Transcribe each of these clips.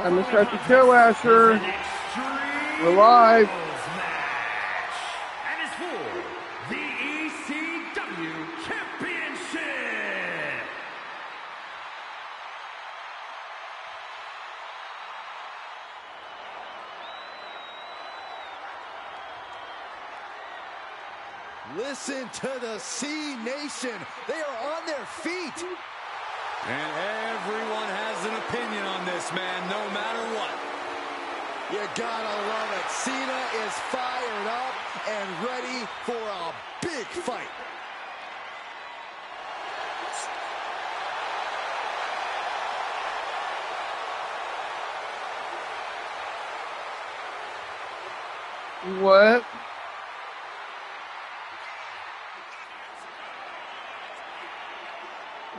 I'm going to start the show, Asher. We're live. And it's for the ECW Championship. Listen to the C Nation. They are on their feet. And everyone has an opinion on this man, no matter what. You gotta love it. Cena is fired up and ready for a big fight. What?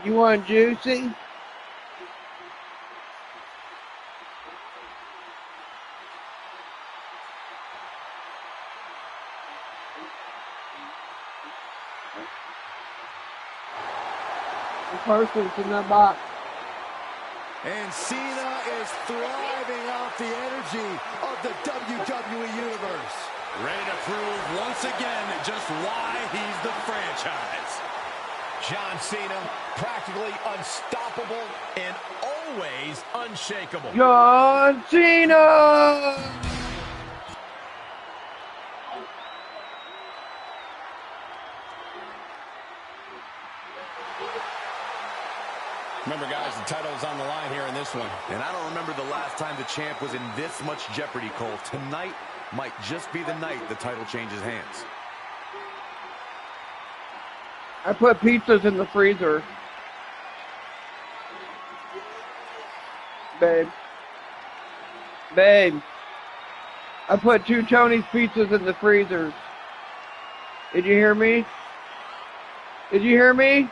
You want juicy? The person's in the box. And Cena is thriving off the energy of the WWE Universe. Ready to prove once again just why he's the franchise. John Cena, practically unstoppable and always unshakable. John Cena! Remember, guys, the title is on the line here in this one. And I don't remember the last time the champ was in this much jeopardy, Cole. Tonight might just be the night the title changes hands. I put pizzas in the freezer. Babe. Babe. I put 2 Tony's pizzas in the freezer. Did you hear me? Did you hear me?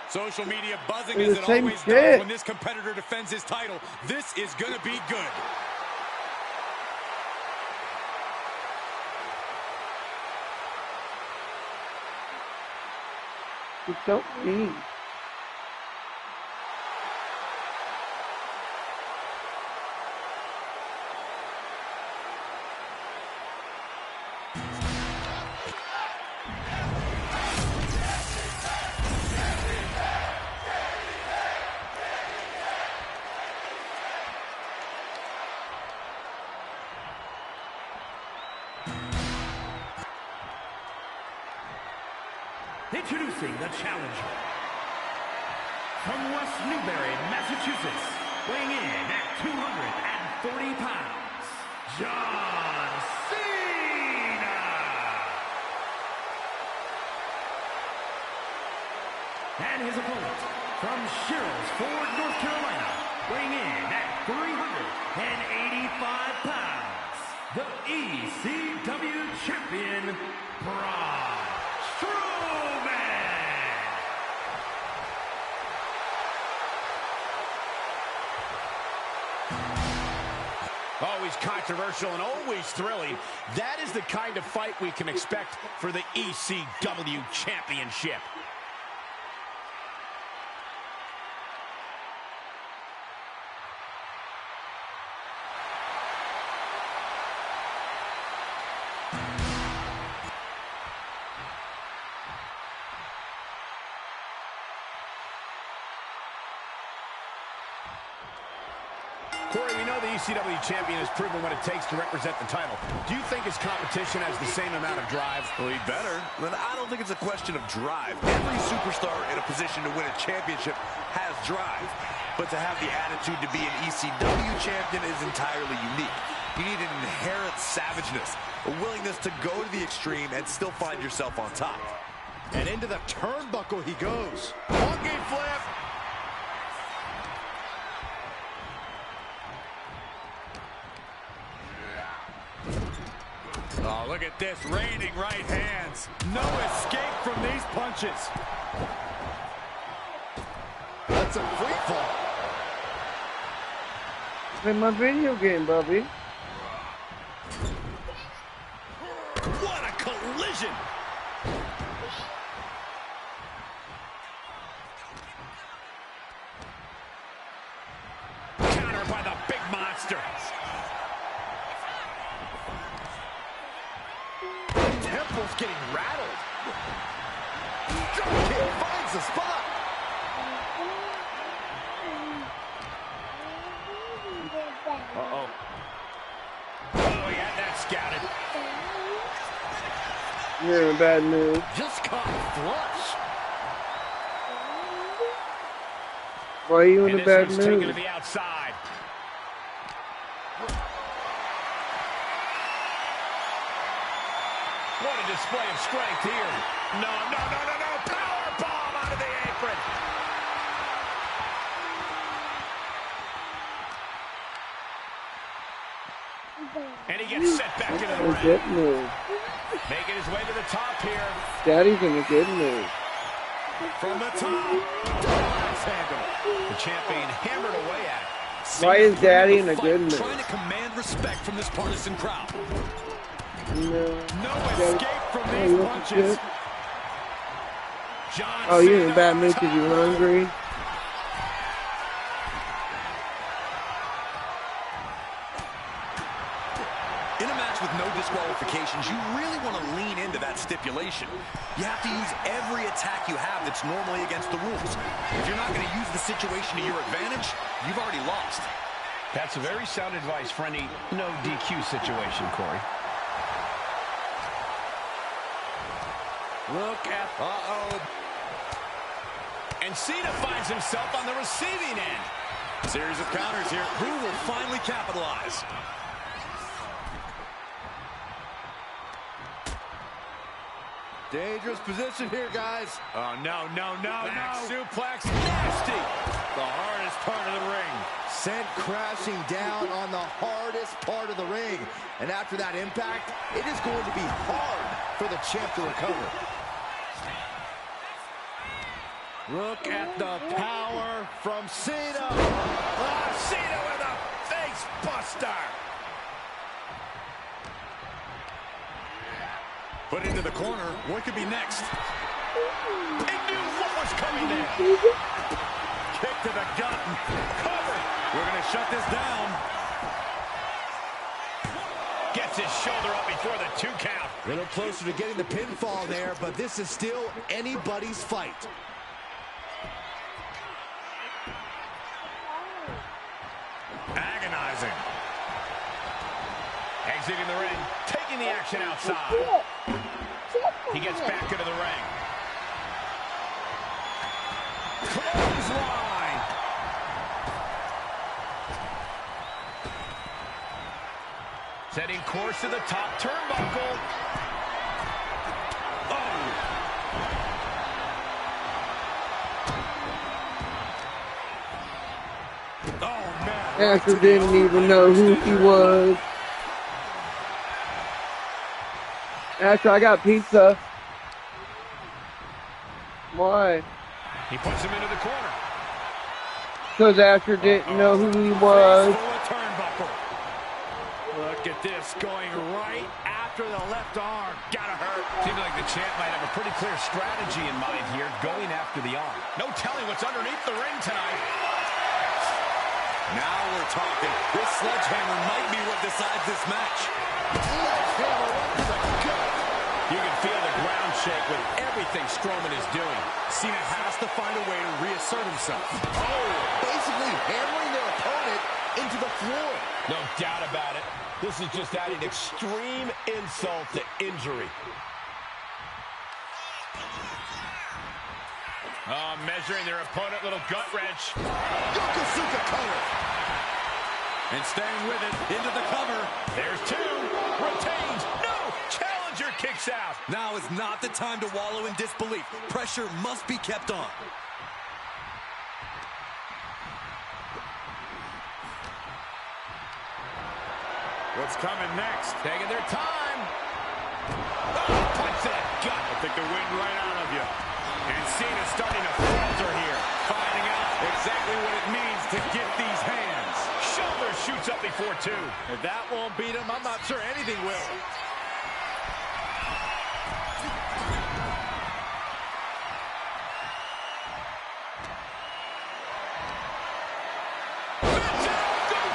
Social media buzzing It's as the it same always shit. does when this competitor defends his title. This is going to be good. It's so mean. Introducing the challenger. From West Newbury, Massachusetts, weighing in at 240 pounds, John Cena! And his opponent, from Sherrills Ford, North Carolina, weighing in at 385 pounds, the ECW Champion, Braun Strowman! Always controversial and always thrilling. That is the kind of fight we can expect for the ECW Championship. Corey, we know the ECW champion has proven what it takes to represent the title. Do you think his competition has the same amount of drive? Well, he better. But I don't think it's a question of drive. Every superstar in a position to win a championship has drive. But to have the attitude to be an ECW champion is entirely unique. You need an inherent savageness, a willingness to go to the extreme and still find yourself on top. And into the turnbuckle he goes. Monkey flip. Oh, look at this, raining right hands. No escape from these punches. That's a free fall. Play my video game, Bubby. What a collision! by the big monster. Temple's getting rattled. Drop kick finds the spot. Uh-oh. Oh, he had that scouted. You're in a bad mood. Just caught flush. Why are you in And a this bad one's taken to mood? the outside. What a display of strength here. No. Power bomb out of the apron. And he gets set back into the In a ring. good mood. Making his way to the top here. Daddy's in a good mood. From the top. Axe handle. The champ being hammered away at it. Why is Daddy in a good mood? Trying to command respect from this partisan crowd. No. No Daddy. escape from Oh, these you looking punches. good? John Oh, you're in a Cena bad on mood top. because you're hungry? In a match with no disqualifications, you really want to lean into that stipulation. You have to use every attack you have that's normally against the rules. If you're not going to use the situation to your advantage, you've already lost. That's a very sound advice for any no DQ situation, Corey. Look at... Uh-oh. And Cena finds himself on the receiving end. Series of counters here. Who will finally capitalize? Dangerous position here, guys. Oh, no. Back suplex. Nasty. The hardest part of the ring. Sent crashing down on the hardest part of the ring. And after that impact, it is going to be hard for the champ to recover. Look at the power from Cena. Cena with a face buster. Put into the corner. What could be next? He knew what was coming there. Kick to the gut. Cover. We're going to shut this down. Gets his shoulder up before the 2 count. A little closer to getting the pinfall there, but this is still anybody's fight. Agonizing. Exiting the ring, taking the action outside. He gets back into the ring. Clothesline. Setting course to the top turnbuckle. Oh, man. Asher didn't even know who he was. Asher, I got pizza. Why? He puts him into the corner. Because Asher didn't know who he was. Full of turnbuckle. Look at this, going right after the left arm. Gotta hurt. Seems like the champ might have a pretty clear strategy in mind here, going after the arm. No telling what's underneath the ring tonight. Now we're talking. This sledgehammer might be what decides this match. You can feel the ground shake with everything Strowman is doing. Cena has to find a way to reassert himself. Basically hammering their opponent into the floor. No doubt about it. This is just adding extreme insult to injury. Oh, measuring their opponent, little gut wrench. Yokosuka cover. And staying with it, into the cover. There's 2. Retains. No! Challenger kicks out. Now is not the time to wallow in disbelief. Pressure must be kept on. What's coming next? Taking their time. Oh, punch to the gut. I'll take the wind right out of you. And Cena's starting to falter here. Finding out exactly what it means to get these hands. Shoulder shoots up before 2. If that won't beat him, I'm not sure anything will. Goes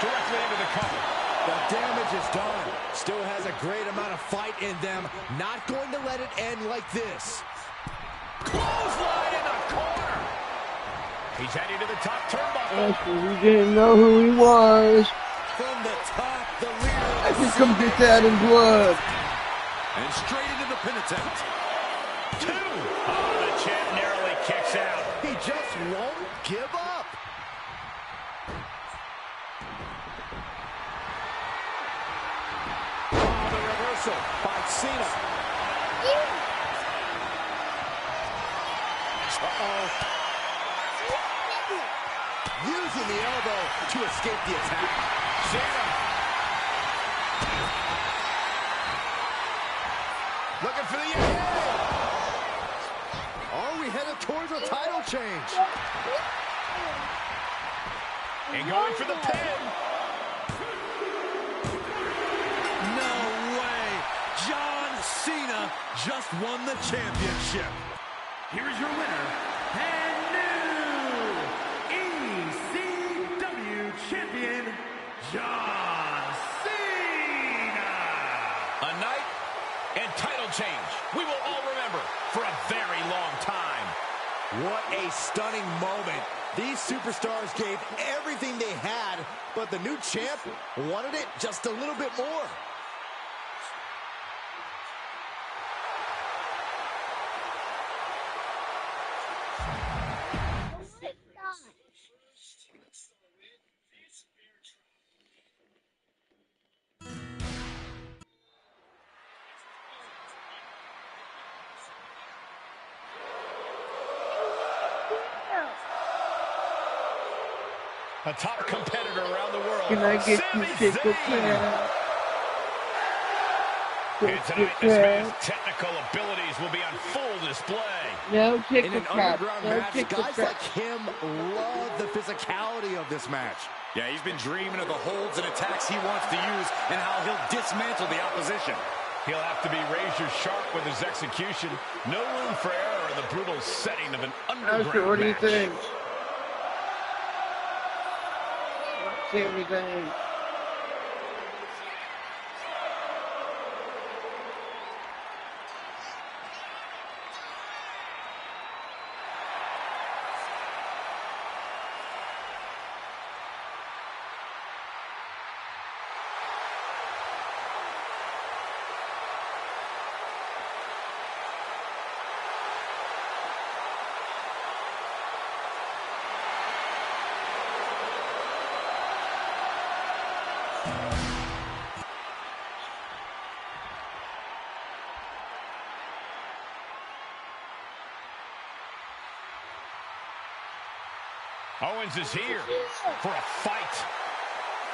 directly into the cover. The damage is done. Still has a great amount of fight in them. Not going to let it end like this. Clothesline in the corner. He's heading to the top turnbuckle. We didn't know who he was. From the top, the leader. I can come get that in blood. And straight into the pin attempt. 2. Oh, the champ narrowly kicks out. He just won't give up. Oh, the reversal by Cena. Uh-oh. Using the elbow to escape the attack. Cena. Looking for the end. Are we headed towards a title change? And going for the pin. No way. John Cena just won the championship. Here is your winner and new ECW champion, John Cena. A night and title change we will all remember for a very long time. What a stunning moment. These superstars gave everything they had, but the new champ wanted it just a little bit more. A top competitor around the world. Can I get Sami you tickle Zayn. cat? And tonight, this man's technical abilities will be on full display. No In tickle an cat. underground No match, tickle guys cat. like him love the physicality of this match. Yeah, he's been dreaming of the holds and attacks he wants to use and how he'll dismantle the opposition. He'll have to be razor sharp with his execution. No room for error in the brutal setting of an underground Oscar, what do you match. think? Sami Zayn. Owens is here for a fight.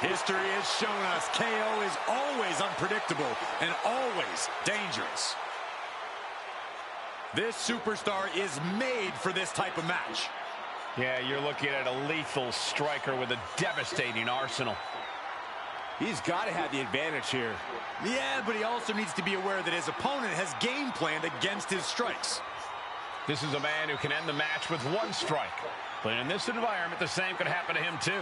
History has shown us KO is always unpredictable and always dangerous. This superstar is made for this type of match. Yeah, you're looking at a lethal striker with a devastating arsenal. He's got to have the advantage here. Yeah, but he also needs to be aware that his opponent has game planned against his strikes. This is a man who can end the match with one strike. But in this environment, the same could happen to him too.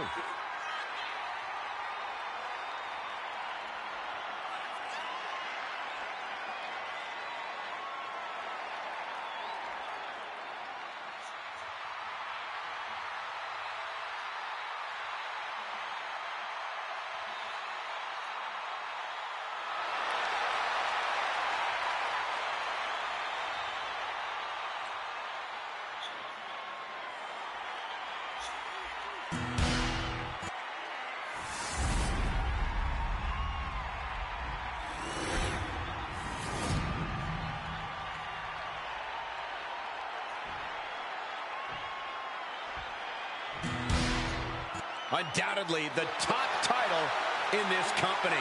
Undoubtedly the top title in this company.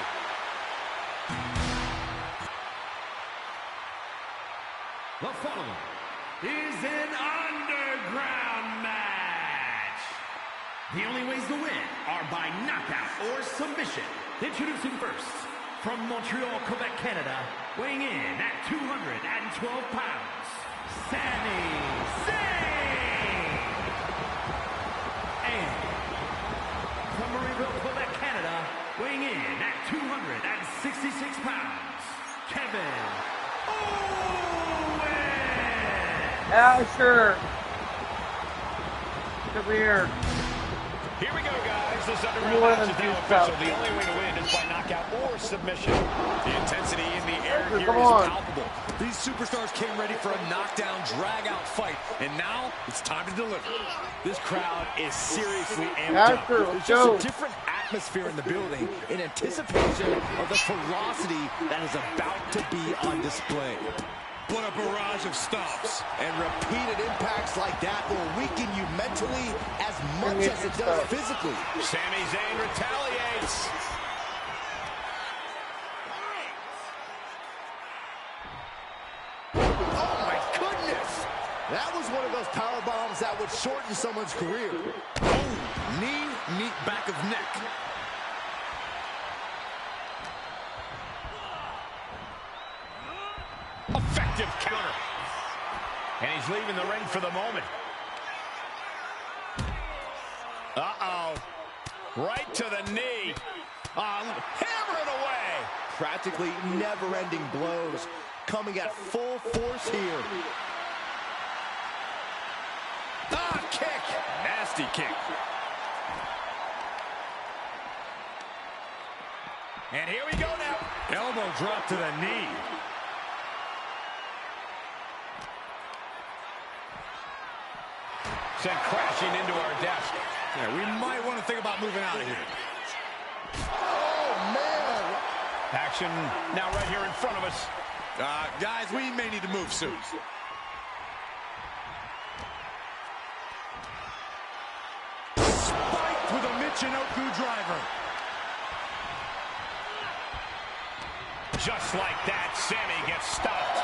The following is an underground match. The only ways to win are by knockout or submission. Introducing first, from Montreal, Quebec, Canada, weighing in at 212 pounds, Sami Zayn. And from Marieville, Quebec, Canada, Asher. Come here. Here we go, guys. This underground You want match to is do now official. stuff. The only way to win is by knockout or submission. The intensity in the air Asher, here come is on. palpable. These superstars came ready for a knockdown, drag-out fight, and now it's time to deliver. This crowd is seriously amped up. Asher, There's go. just a different atmosphere in the building in anticipation of the ferocity that is about to be on display. What a barrage of stops. And repeated impacts like that will weaken you mentally as much as it does physically. Sami Zayn retaliates. Oh my goodness! That was one of those power bombs that would shorten someone's career. Oh, knee, back of neck. Effective counter. And he's leaving the ring for the moment. Uh-oh. Right to the knee. Hammer it away. Practically never-ending blows coming at full force here. Kick. Nasty kick. And here we go now. Elbow drop to the knee. Sent crashing into our desk. Yeah, we might want to think about moving out of here. Oh, man! Action now right here in front of us. Guys, we may need to move soon. Spiked with a Michinoku driver. Just like that, Sami gets stopped.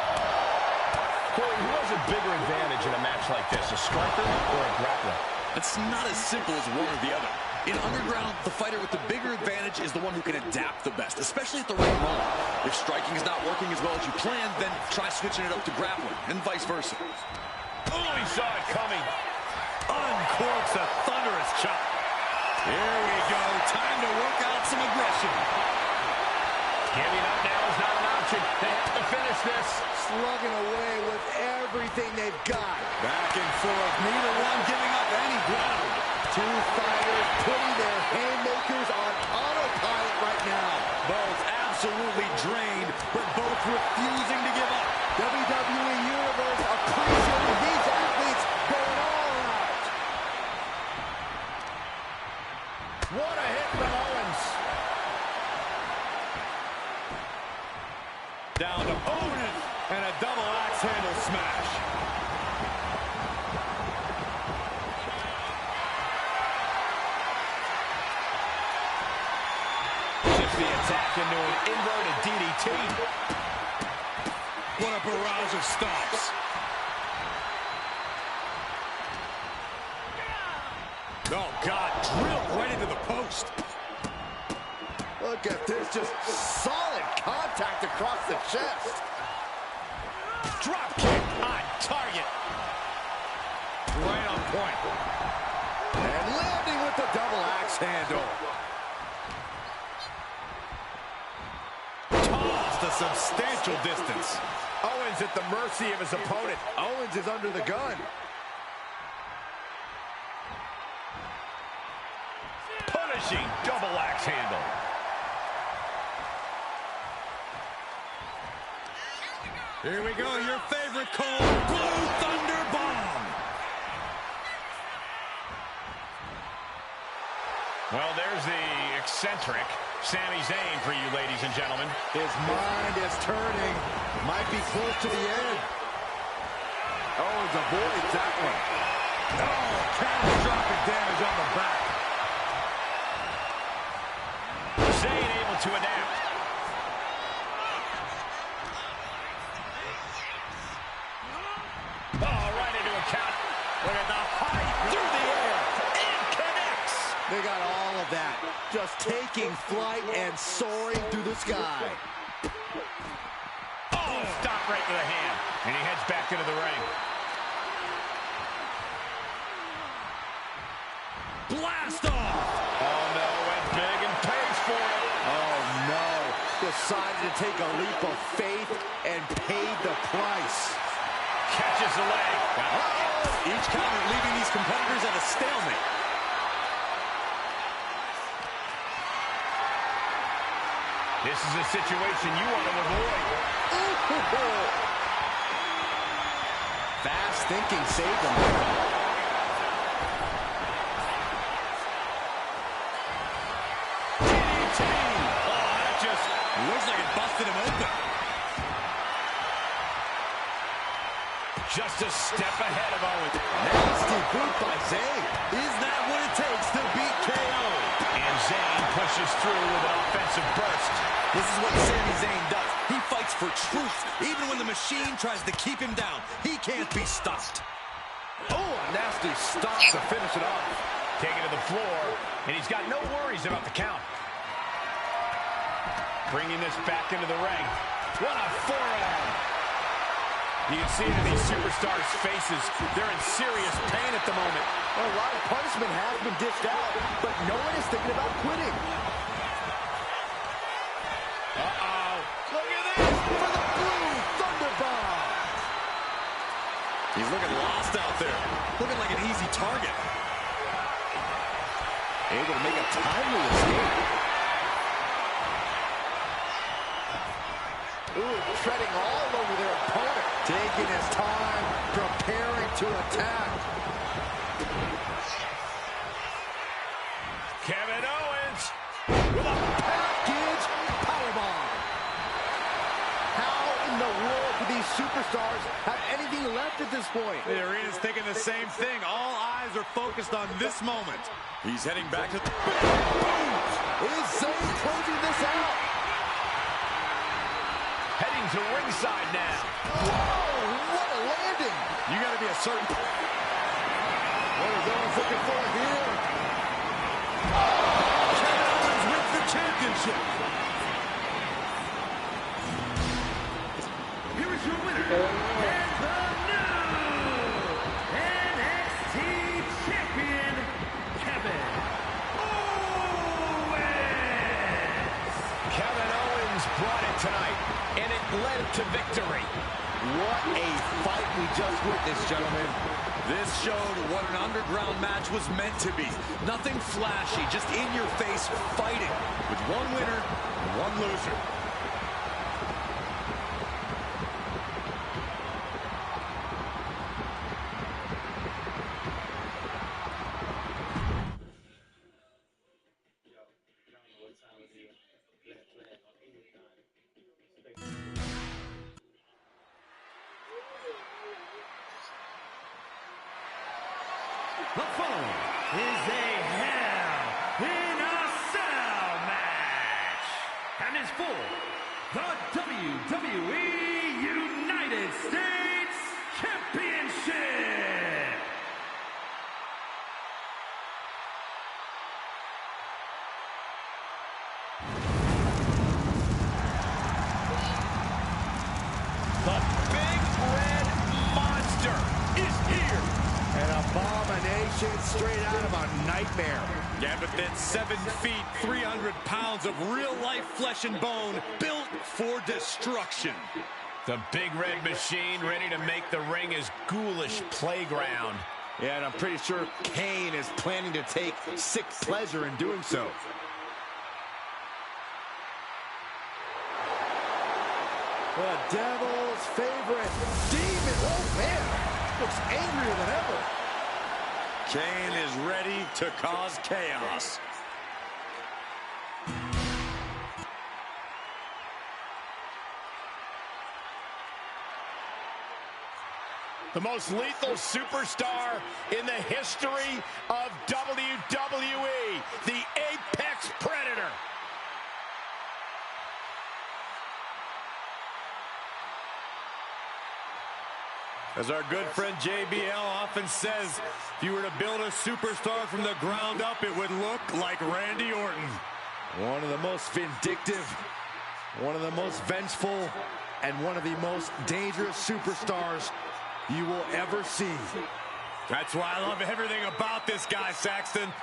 Corey, who has a bigger advantage in a match like this, a striker or a grappler? It's not as simple as one or the other. In Underground, the fighter with the bigger advantage is the one who can adapt the best, especially at the right moment. If striking is not working as well as you planned, then try switching it up to grappling, and vice versa. Oh, he saw it coming. Uncorks a thunderous chop. Here we go. Time to work out some aggression. Giving up now is not an option. They have to finish this. Slugging away with everything they've got. Back and forth, neither one giving up any ground. Two fighters putting their haymakers on autopilot right now. Both absolutely drained, but both refusing to give up. WWE Universe appreciating these athletes going all out. What a hit from Owens. Down to Owen and a double axe handle smash. Shifts the attack into an inverted DDT. What a barrage of stops. Oh, God, drilled right into the post. Look at this, just solid contact across the chest. Drop kick on target. Right on point. And landing with the double axe handle. Tossed a substantial distance. Owens at the mercy of his opponent. Owens is under the gun. Punishing double axe handle. Here we go, your favorite call, Blue Thunder Bomb. Well, there's the eccentric Sami Zayn for you, ladies and gentlemen. His mind is turning. Might be close to the end. Owens avoids that one. Oh, catastrophic damage on the back. Zayn able to adapt. Oh, right into a count. Look at the height through the air. It connects. They got all of that. Just taking flight and soaring through the sky. Oh, stop right to the hand. And he heads back into the ring. Blast off. Oh, no, went big and pays for it. Oh, no. Decided to take a leap of faith and paid the price. Catches a leg. Each counter leaving these competitors at a stalemate. This is a situation you want to avoid. Fast thinking saved him. DDT. Oh, that just looks like it busted him open. Just a step ahead of Owens. Nasty boot by Zayn. Is that what it takes to beat KO? And Zayn pushes through with an offensive burst. This is what Sami Zayn does. He fights for truth. Even when the machine tries to keep him down, he can't be stopped. Oh, a nasty stop to finish it off. Taken to the floor, and he's got no worries about the count. Bringing this back into the ring. What a forearm. You can see it in these superstars' faces. They're in serious pain at the moment. Well, a lot of punishment has been dished out, but no one is thinking about quitting. Uh-oh. Look at this for the Blue Thunderbomb. He's looking lost out there. Looking like an easy target. Able to make a timely escape. Ooh, treading all over their opponent. Taking his time, preparing to attack. Kevin Owens With a package powerbomb. How in the world do these superstars have anything left at this point? The arena's thinking the same thing. All eyes are focused on this moment. He's heading back to... Is Zayn closing this out? Heading to ringside now. Whoa, what a landing. You got to be a certain... What is Owens looking for here? Kevin Owens wins the championship. Here is your winner, and the new NXT champion, Kevin Owens. Kevin Owens brought it tonight, and it led to victory. What a fight we just witnessed, gentlemen. This showed what an underground match was meant to be. Nothing flashy, just in your face fighting with one winner and one loser. The following is a Hell in a Cell match, and is for the WWE United States Championship. The Big Red Monster is here. An abomination straight out of a nightmare. Yeah, but then 7 feet, 300 pounds of real-life flesh and bone built for destruction. The Big Red Machine ready to make the ring his ghoulish playground. Yeah, and I'm pretty sure Kane is planning to take sick pleasure in doing so. The Devil's favorite, Demon. Oh, man. Looks angrier than ever. Kane is ready to cause chaos. The most lethal superstar in the history of WWE, the Apex Predator. As our good friend JBL often says, if you were to build a superstar from the ground up, it would look like Randy Orton. One of the most vindictive, one of the most vengeful, and one of the most dangerous superstars you will ever see. That's why I love everything about this guy, Saxton.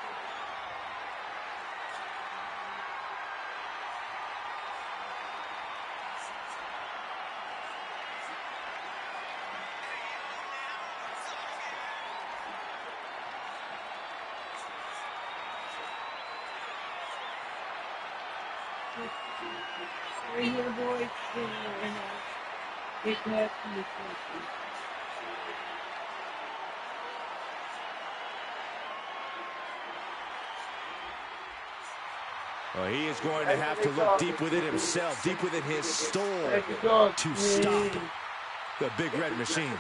Right here, boys. And get that from the country. Well, he is going to have to look deep within himself, deep within his soul, to stop the Big Red Machine.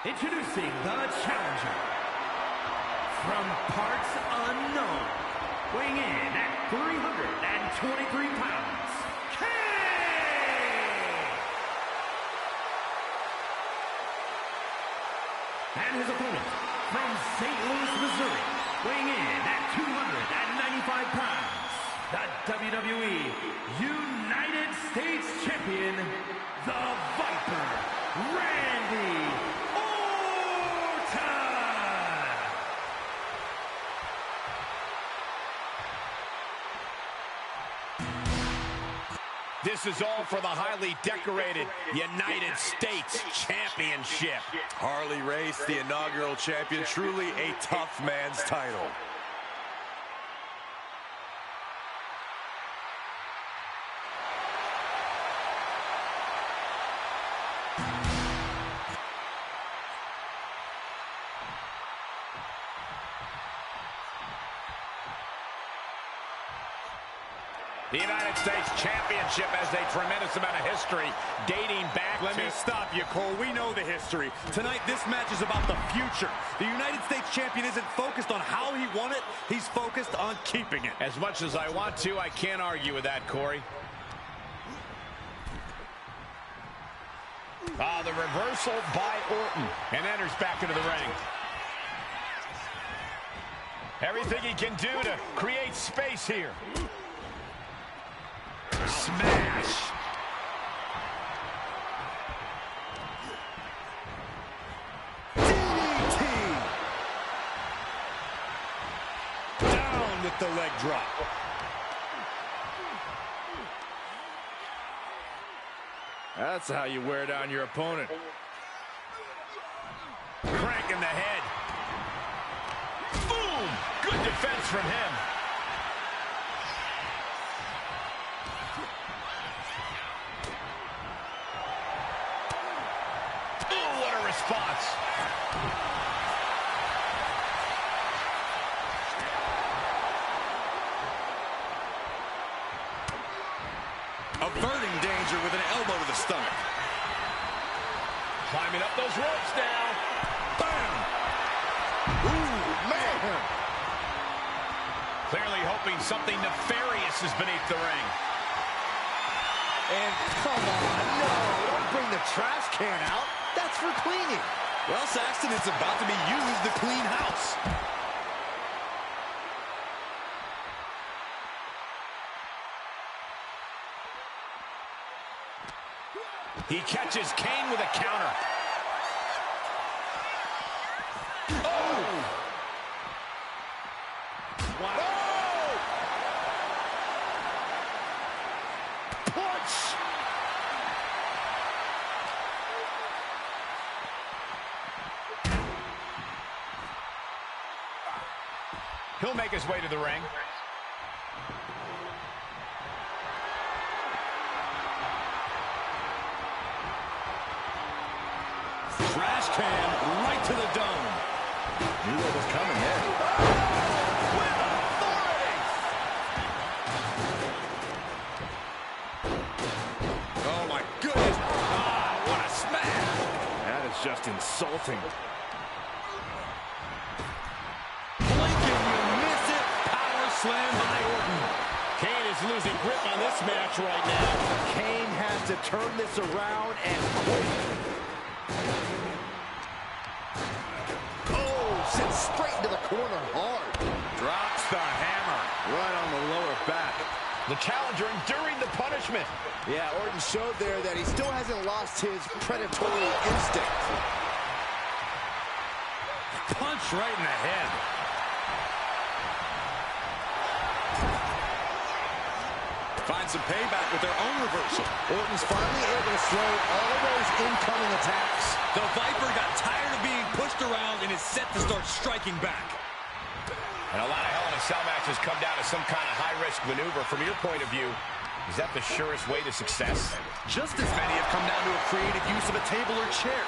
Introducing the challenger from parts unknown, weighing in at 323 pounds, Kane! And his opponent from St. Louis, Missouri, weighing in at 295 pounds, the WWE United States Champion, the Viper, Randy Orton! This is all for the highly decorated United States Championship. Harley Race, the inaugural champion, truly a tough man's title. The United States Championship has a tremendous amount of history dating back Let me stop you, Cole. We know the history. Tonight, this match is about the future. The United States Champion isn't focused on how he won it. He's focused on keeping it. As much as I want to, I can't argue with that, Corey. The reversal by Orton. And enters back into the ring. Everything he can do to create space here. Smash! DDT! Down with the leg drop. That's how you wear down your opponent. Crank in the head. Boom! Good defense from him. Response. Averting danger with an elbow to the stomach. Climbing up those ropes now. Bam! Ooh, man! Clearly hoping something nefarious is beneath the ring. And come on, no, don't bring the trash can out. That's for cleaning. Well, Saxton, it's about to be used to clean house. He catches Kane with a counter. Oh! Wow. Oh! Punch! He'll make his way to the ring. Trash can right to the dome. Knew what was coming there. With authority! Oh, my goodness. Ah, what a smash! That is just insulting. Slam by Orton. Kane is losing grip on this match right now. Kane has to turn this around and quick. Oh, sent straight into the corner hard. Drops the hammer. Right on the lower back. The challenger enduring the punishment. Yeah, Orton showed there that he still hasn't lost his predatory instinct. Punch right in the head. Find some payback with their own reversal. Orton's finally able to slow all of those incoming attacks. The Viper got tired of being pushed around and is set to start striking back. And a lot of Hell in a Cell matches come down to some kind of high-risk maneuver. From your point of view, is that the surest way to success? Just as many have come down to a creative use of a table or chair.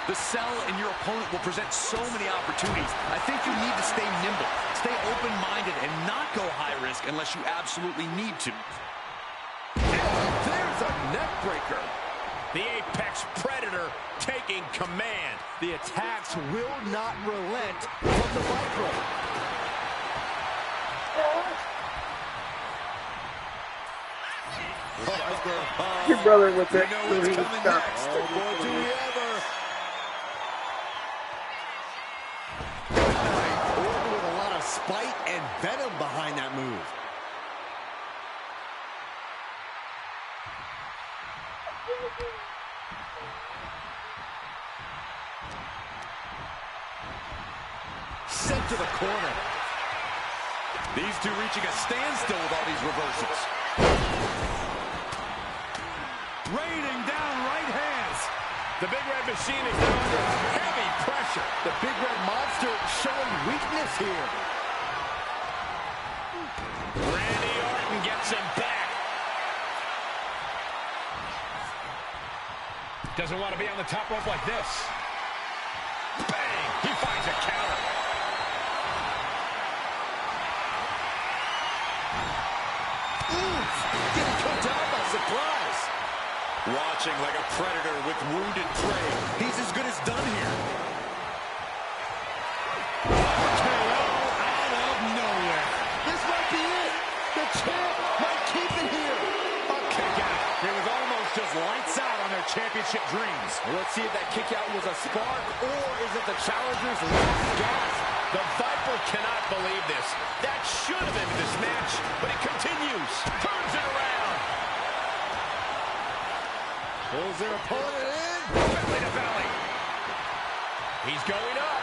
The cell and your opponent will present so many opportunities. I think you need to stay nimble, stay open-minded, and not go high risk unless you absolutely need to. There's a neck breaker. The Apex Predator taking command. The attacks will not relent from the Viper. Your brother with We it. know what's coming next. Oh, boy, do we ever. Orton with a lot of spite and venom behind that move. Sent to the corner. These two reaching a standstill with all these reversals. Raining down right hands. The Big Red Machine is now under heavy pressure. The Big Red Monster showing weakness here. Randy Orton gets him back. Doesn't want to be on the top rope like this. Bang! He finds a counter. Getting cut down by surprise. Watching like a predator with wounded prey. He's as good as done here. KO out of nowhere. This might be it. The champ might keep it here. A kick out. It was almost just lights out on their championship dreams. Let's see if that kick out was a spark or is it the challenger's last gasp? The Viper cannot believe this. That should have ended this match, but it continues. Turns it around. Pulls their opponent in. Belly to belly. He's going up.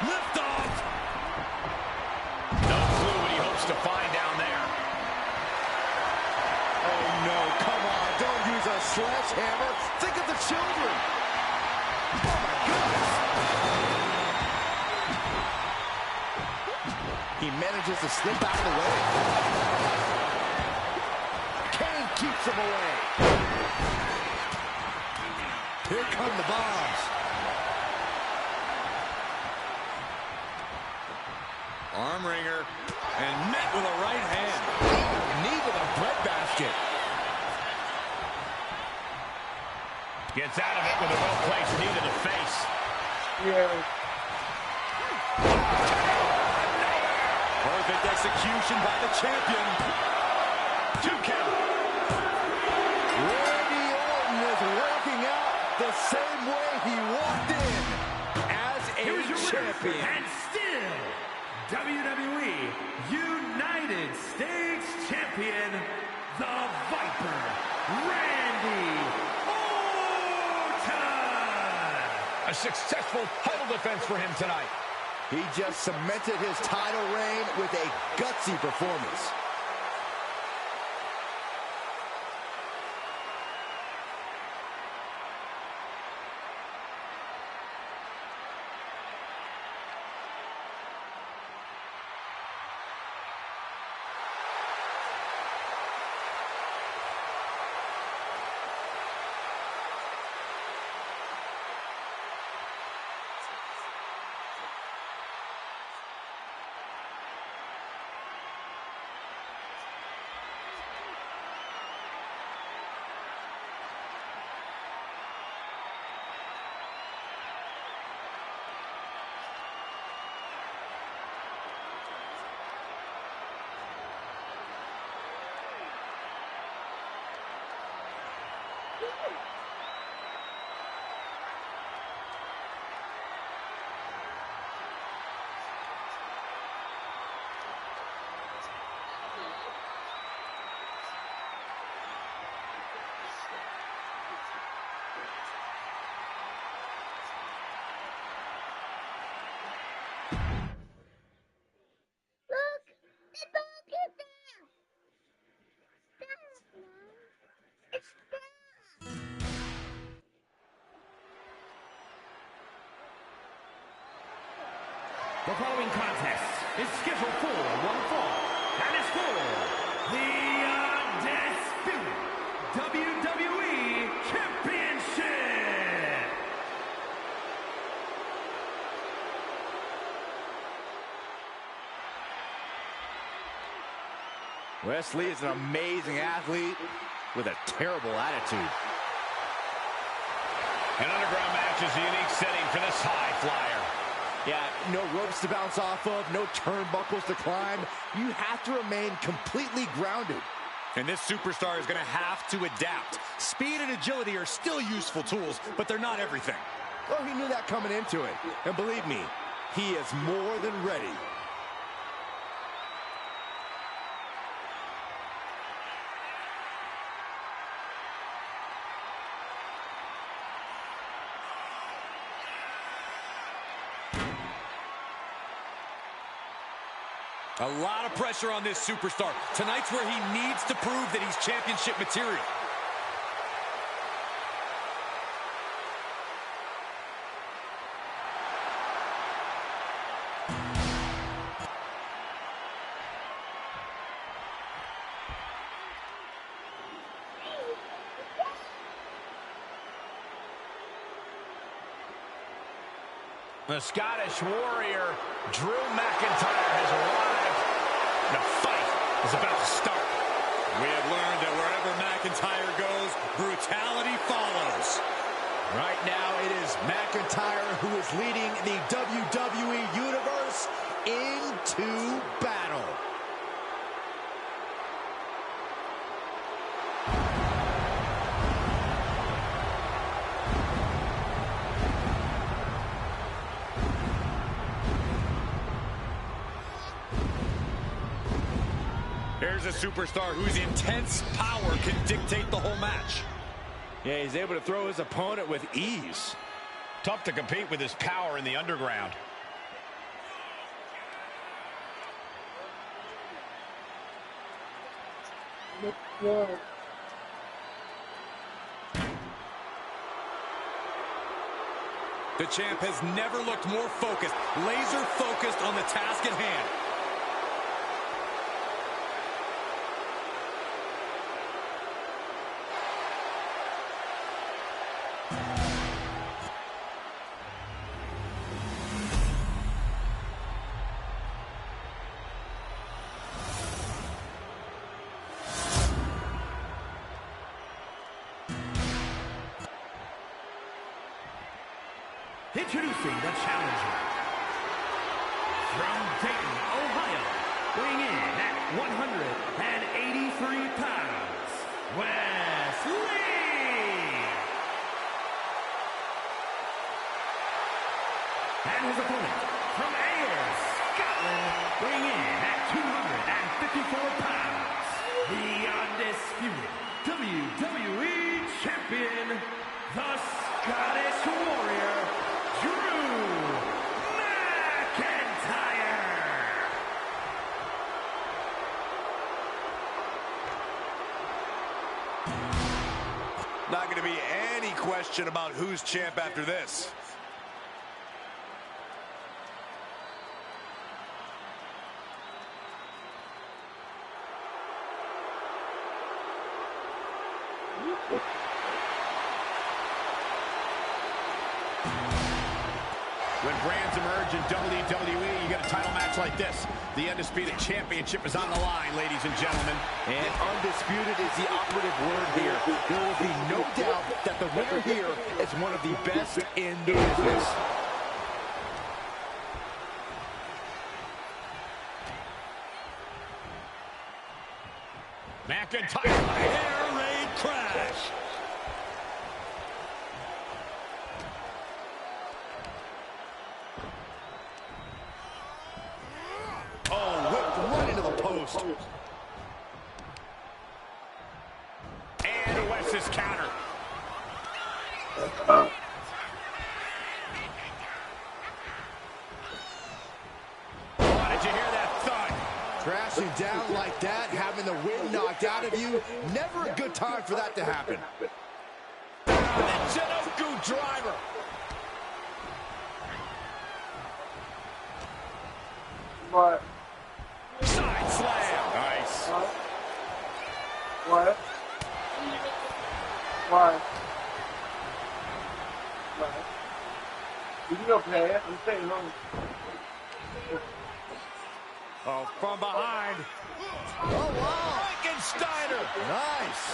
Lift off. No clue what he hopes to find down there. Oh no, come on, don't use a sledgehammer. Think of the children. Oh my goodness. He manages to slip out of the way. Kane keeps him away. Here come the bombs. Arm wringer. And met with a right hand. Knee with a breadbasket. Gets out of it with a well-placed knee to the face. Yeah. Perfect execution by the champion. 2 count. Randy Orton is walking out the same way he walked in as Here's your a champion. and still WWE United States Champion, the Viper, Randy Orton. A successful title defense for him tonight. He just cemented his title reign with a gutsy performance. The following contest is scheduled for one fall, and is for the Undisputed WWE Championship. Wes Lee is an amazing athlete with a terrible attitude. An underground match is a unique setting for this high flyer. Yeah, no ropes to bounce off of, no turnbuckles to climb. You have to remain completely grounded. And this superstar is going to have to adapt. Speed and agility are still useful tools, but they're not everything. Well, he knew that coming into it. And believe me, he is more than ready. A lot of pressure on this superstar. Tonight's where he needs to prove that he's championship material. The Scottish Warrior, Drew McIntyre, has arrived. The fight is about to start. We have learned that wherever McIntyre goes, brutality follows. Right now, it is McIntyre who is leading the WWE Universe into battle. Here's a superstar whose intense power can dictate the whole match. Yeah, he's able to throw his opponent with ease. Tough to compete with his power in the underground. The champ has never looked more focused, laser focused on the task at hand. Introducing the challenger. From Dayton, Ohio, weighing in at 183 pounds, Wes Lee. And his opponent, from Ayr, Scotland, weighing in at 254 pounds, the undisputed WWE Champion, the Scottish Warrior, Drew McIntyre. Not going to be any question about who's champ after this. When brands emerge in WWE, you get a title match like this. The Undisputed Championship is on the line, ladies and gentlemen. And undisputed is the operative word here. There will be no doubt that the winner here is one of the best in the business. McIntyre, air raid crash. Oh, whipped right into the post. And Wes's counter. Oh, did you hear that thud? Crashing down like that, having the wind knocked out of you, never a good time for that to happen. The Jinoku driver. What? Side slam. Nice. What? Why? What? You can go pay it. I'm staying home. Oh, from behind. Oh, wow. Frankensteiner. Nice.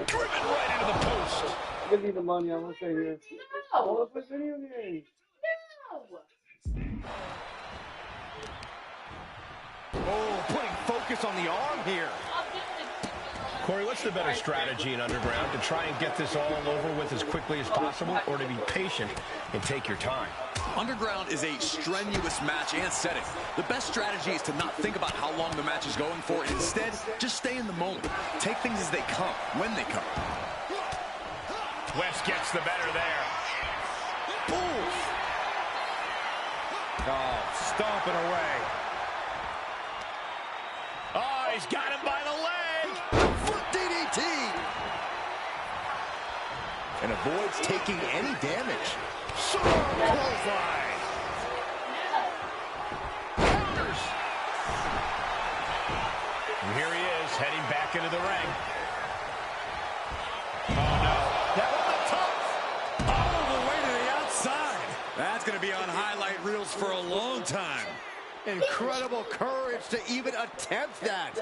Driven right into the post. Give me the money. I'm gonna stay here. No. I want to play video games. Oh, putting focus on the arm here. Corey, what's the better strategy in Underground? To try and get this all over with as quickly as possible, or to be patient and take your time? Underground is a strenuous match and setting. The best strategy is to not think about how long the match is going for, and instead, just stay in the moment. Take things as they come, when they come. West gets the better there. Boom. Oh, stomping away. Oh, he's got him by the leg. Foot DDT. And avoids taking any damage. Clothesline. Counters. And here he is, heading back into the ring. Oh, no. That on the top. All the way to the outside. That's going to be on highlight reels for a long time. Incredible courage to even attempt that.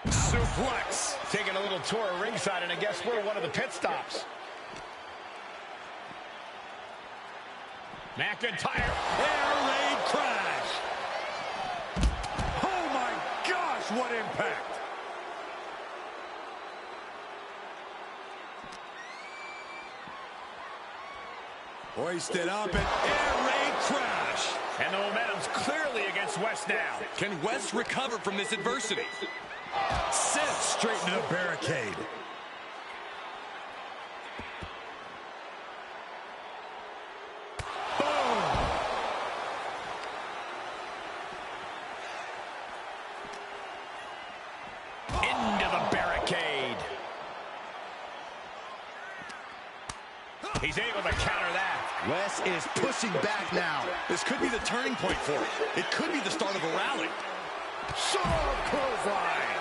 Suplex. Taking a little tour of ringside, and I guess we're one of the pit stops. McIntyre. Air raid crash. Oh, my gosh, what impact. Hoisted up and air raid crash. And the momentum's clearly against West now. Can West recover from this adversity? Sent straight into the barricade. Boom. Into the barricade. He's able to counter that. Wes is pushing back now. This could be the turning point for him. It could be the start of a rally. Sharp clothesline.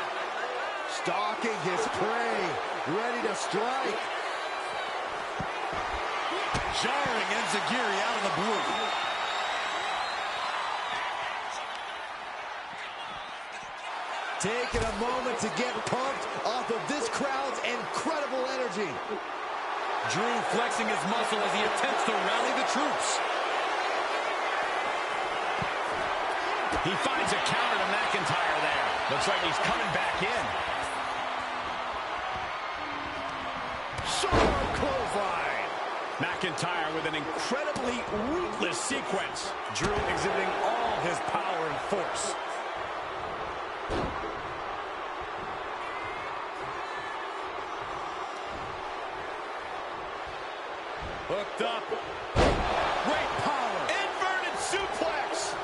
Stalking his prey. Ready to strike. Jarring Enziguri out of the blue. Taking a moment to get pumped off of this crowd's incredible energy. Drew flexing his muscle as he attempts to rally the troops. He finds a counter to McIntyre there. Looks like he's coming back in. Sharp clothesline. McIntyre with an incredibly ruthless sequence. Drew exhibiting all his power and force. Hooked up. Great power. Inverted suplex.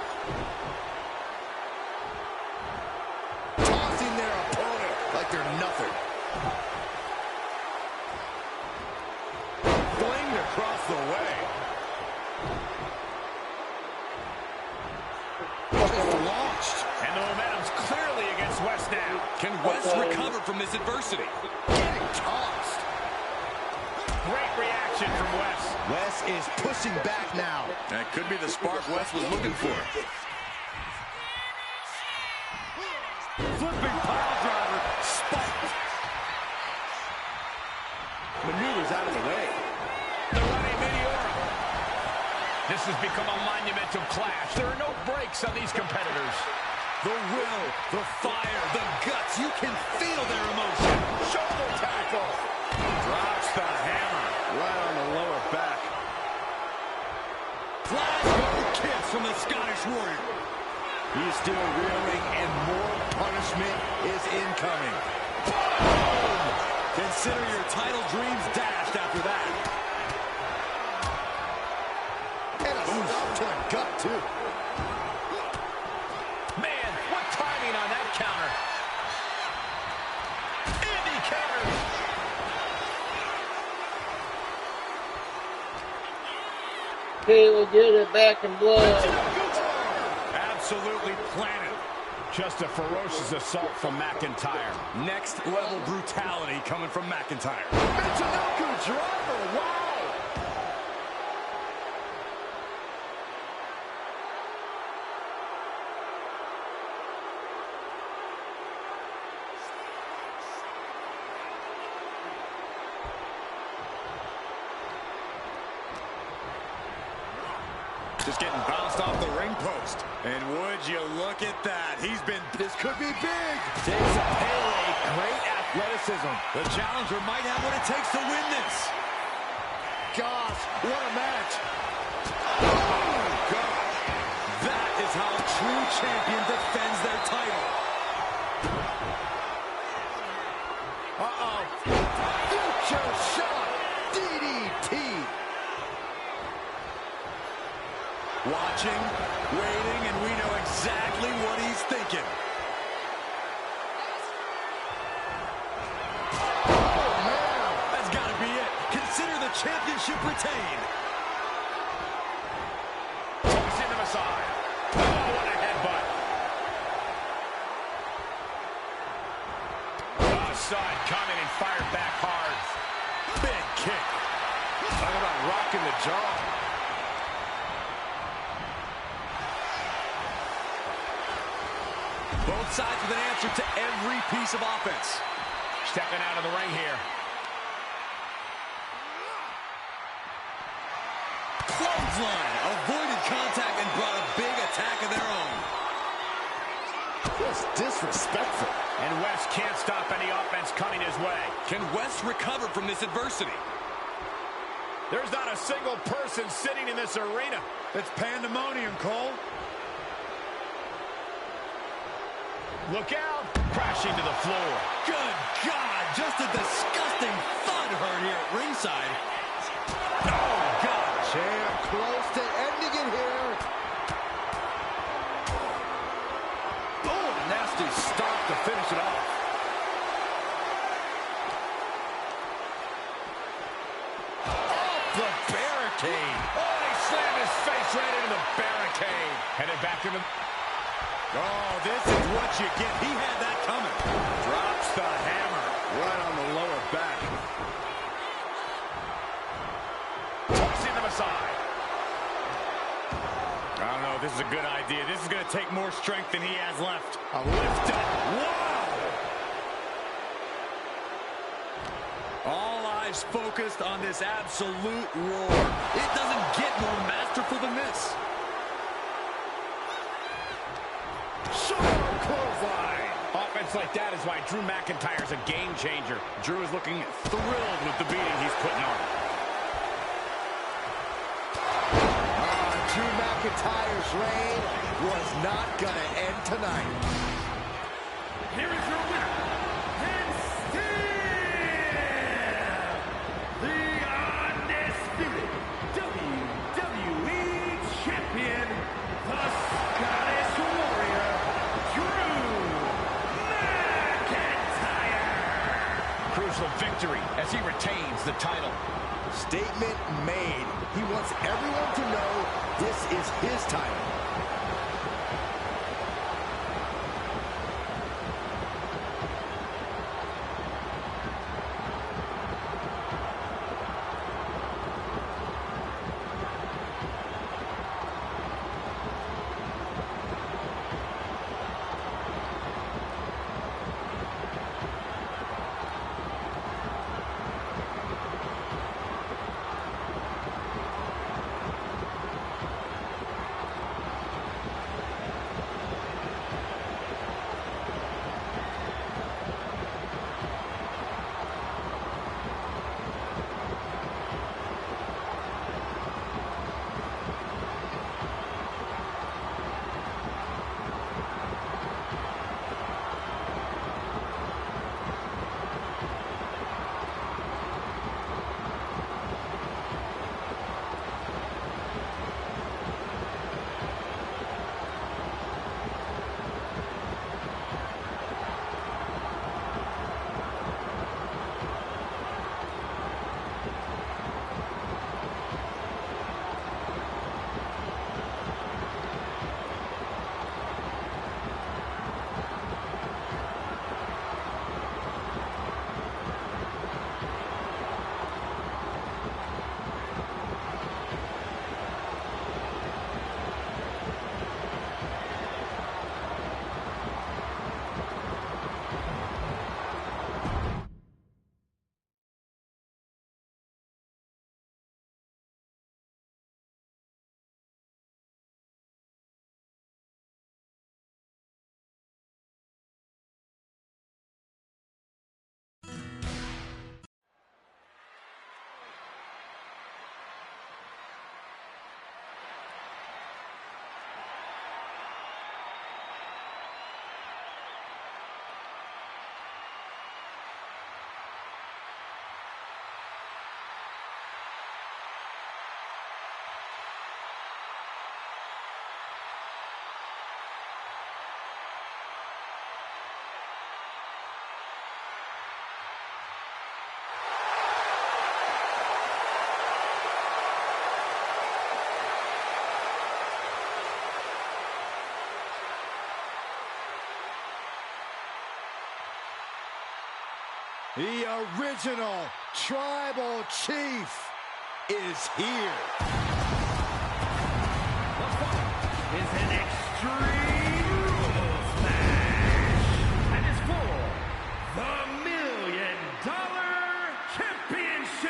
Tossing their opponent like they're nothing. Flinged across the way. Launched. And the momentum's clearly against West now. Can West recover from this adversity? Getting tossed. Great reaction from West. Wes is pushing back now. That could be the spark West was looking for. Flipping pile driver. Spiked. Maneuvers out of the way. The running Meteora. This has become a monumental clash. There are no breaks on these competitors. The will, the fire, the guts. You can feel their emotion. Shoulder tackle. Drops the hammer right on the lower back. Glasgow kiss from the Scottish Warrior. He's still reeling, and more punishment is incoming. Boom! Consider your title dreams dashed after that. And a stop to the gut, too. Man, what timing on that counter. And he counters. Cable get it back in blood. Absolutely planted. Just a ferocious assault from McIntyre. Next level brutality coming from McIntyre. Michinoku driver, wow! Just getting bounced off the ring post. And would you look at that? This could be big. Takes a Pele, great athleticism. The challenger might have what it takes to win this. Gosh, what a match. Oh, gosh. That is how a true champion defends their title. Uh-oh. Future shot. DDT. Watching, waiting, and we know exactly what he's thinking. Oh, man. That's got to be it. Consider the championship retained. Toss into the side. Oh, what a headbutt. Oh, saw it coming and fired back hard. Big kick. Talk about rocking the jaw. Both sides with an answer to every piece of offense. Stepping out of the ring here. Clothesline. Avoided contact and brought a big attack of their own. Just disrespectful. And West can't stop any offense coming his way. Can West recover from this adversity? There's not a single person sitting in this arena. It's pandemonium, Cole. Look out! Crashing to the floor. Good God! Just a disgusting thud heard here at ringside. Oh, God! Champ close to ending it here. Oh, nasty start to finish it off. Off the barricade. Oh, he slammed his face right into the barricade. Headed back to the... Oh, this is what you get. He had that coming. Drops the hammer. Right on the lower back. Tossing them aside. I don't know if this is a good idea. This is going to take more strength than he has left. A lift up. Wow! All eyes focused on this absolute roar. It doesn't get more masterful than this. Clothesline. Offense like that is why Drew McIntyre's a game changer. Drew is looking thrilled with the beating he's putting on. Drew McIntyre's reign was not going to end tonight. Here is your winner, and still the undisputed WWE Champion, the Scottish Warrior, Drew McIntyre. Crucial victory as he retains the title. Statement made. He wants everyone to know this is his title. The original Tribal Chief is here. The following is an Extreme Rules match. And it's for the $1 Million Championship.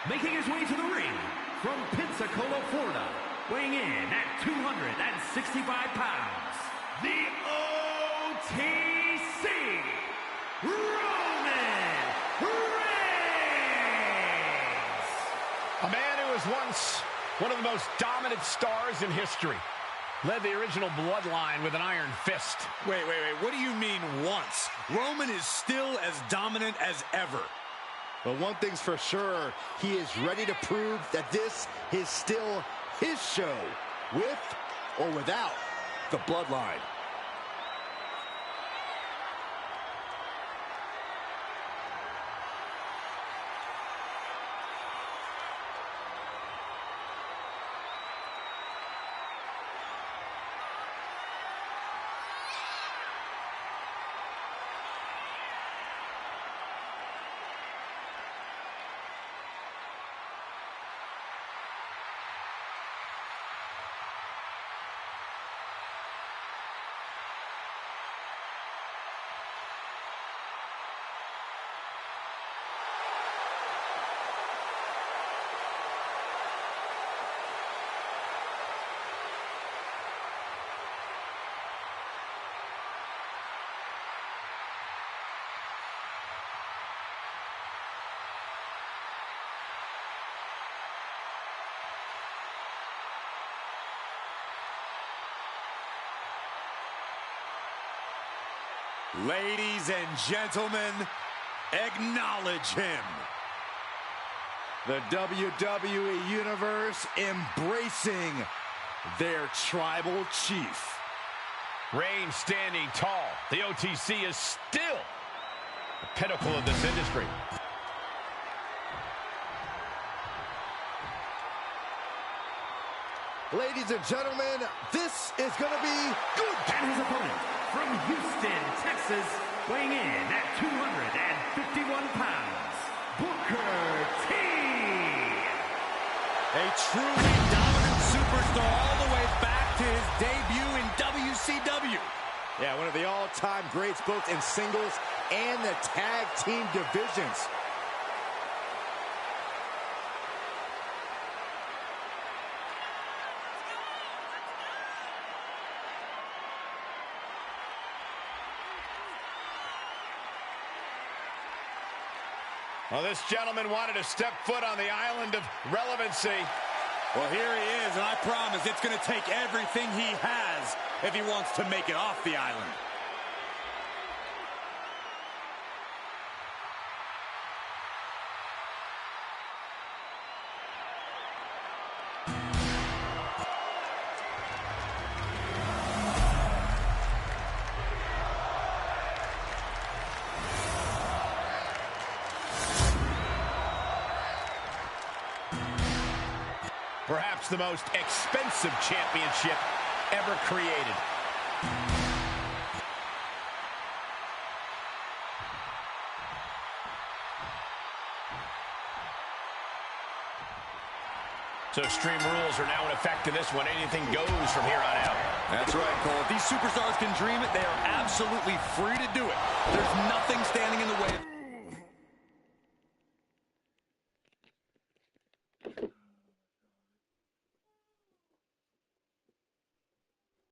Making his way to the ring from Pensacola, Florida, weighing in at 265 pounds, the OTC, Roman Reigns! A man who was once one of the most dominant stars in history. Led the original Bloodline with an iron fist. Wait. What do you mean once? Roman is still as dominant as ever. But one thing's for sure, he is ready to prove that this is still his show, with or without the Bloodline. Ladies and gentlemen, acknowledge him. The WWE Universe embracing their Tribal Chief. Reigns standing tall. The OTC is still the pinnacle of this industry. Ladies and gentlemen, this is going to be good. And his opponent from Houston, Texas, weighing in at 251 pounds, Booker T. A truly dominant superstar all the way back to his debut in WCW. Yeah, one of the all-time greats, both in singles and the tag team divisions. Well, this gentleman wanted to step foot on the island of relevancy. Well, here he is, and I promise it's going to take everything he has if he wants to make it off the island. Perhaps the most expensive championship ever created. So Extreme Rules are now in effect in this one. Anything goes from here on out. That's right, Cole. If these superstars can dream it, they are absolutely free to do it. There's nothing standing in the way of